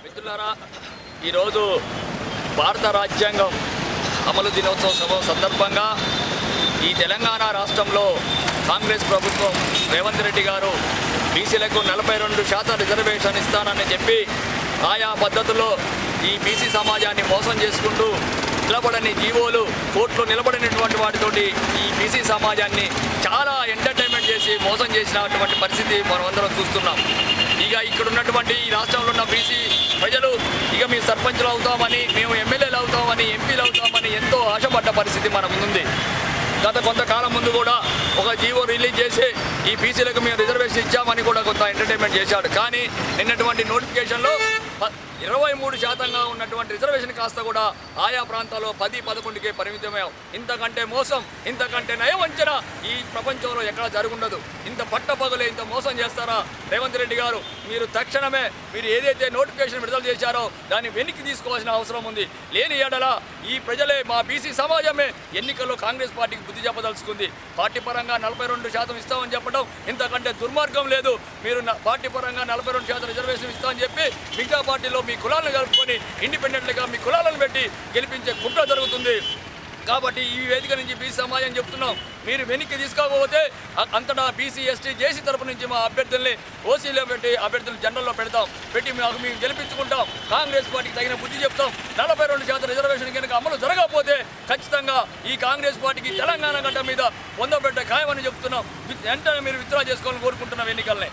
మిత్రులారా, ఈరోజు భారత రాజ్యాంగం అమలు దినోత్సవ సభ సందర్భంగా ఈ తెలంగాణ రాష్ట్రంలో కాంగ్రెస్ ప్రభుత్వం రేవంత్ రెడ్డి గారు బీసీలకు 42% రిజర్వేషన్ ఇస్తానని చెప్పి ఆయా పద్ధతుల్లో ఈ బీసీ సమాజాన్ని మోసం చేసుకుంటూ నిలబడని జీవోలు కోర్టులో నిలబడినటువంటి వాటితోటి ఈ బీసీ సమాజాన్ని చాలా ఎంటర్టైన్మెంట్ చేసి మోసం చేసినటువంటి పరిస్థితి మనం అందరం చూస్తున్నాం. ఇక ఇక్కడ ఉన్నటువంటి ఈ రాష్ట్రంలో ఉన్న బీసీ ప్రజలు ఇక మీ సర్పంచులు అవుతామని, మేము ఎమ్మెల్యేలు అవుతామని, ఎంపీలు అవుతామని ఎంతో ఆశపడ్డ పరిస్థితి మన ముందుంది. గత కొంతకాలం ముందు కూడా ఒక జీవో రిలీజ్ చేసి ఈ బీసీలకు మేము రిజర్వేషన్ ఇచ్చామని కూడా కొంత ఎంటర్టైన్మెంట్ చేశాడు. కానీ నిన్నటువంటి నోటిఫికేషన్లో 23% ఉన్నటువంటి రిజర్వేషన్ కాస్త కూడా ఆయా ప్రాంతాల్లో 10-11కే పరిమితమయ్యాం. ఇంతకంటే మోసం, ఇంతకంటే నయవంచన ఈ ప్రపంచంలో ఎక్కడా జరుగుండదు. ఇంత పట్టపగలే ఇంత మోసం చేస్తారా రేవంత్ రెడ్డి గారు? మీరు తక్షణమే మీరు ఏదైతే నోటిఫికేషన్ విడుదల చేశారో దాన్ని వెనక్కి తీసుకోవాల్సిన అవసరం ఉంది. లేని ఎడల ఈ ప్రజలే, మా బీసీ సమాజమే ఎన్నికల్లో కాంగ్రెస్ పార్టీకి బుద్ధి చెప్పదలుచుకుంది. పార్టీ పరంగా 42% ఇస్తామని చెప్పడం ఇంతకంటే దుర్మార్గం లేదు. మీరు పార్టీ పరంగా 42% రిజర్వేషన్ ఇస్తామని చెప్పి మిగతా పార్టీలో మీ కులాలను కలుపుకొని ఇండిపెండెంట్గా మీ కులాలను పెట్టి గెలిపించే కుట్ర జరుగుతుంది. కాబట్టి ఈ వేదిక నుంచి బీసీ సమాజం చెప్తున్నాం, మీరు వెనక్కి తీసుకోకపోతే అంతటా బీసీ ఎస్టీ జేసీ తరపు నుంచి మా అభ్యర్థుల్ని ఓసీలో పెట్టి అభ్యర్థులు జనరల్లో పెట్టి మేము గెలిపించుకుంటాం. కాంగ్రెస్ పార్టీకి తగిన బుద్ధి చెప్తాం. 42% రిజర్వేషన్ కనుక అమలు జరగకపోతే ఖచ్చితంగా ఈ కాంగ్రెస్ పార్టీకి తెలంగాణ గడ్డ మీద పొందబెట్టే ఖాయమని చెప్తున్నాం. వెంటనే మీరు విత్డ్రా చేసుకోవాలని కోరుకుంటున్నాం ఎన్నికల్ని.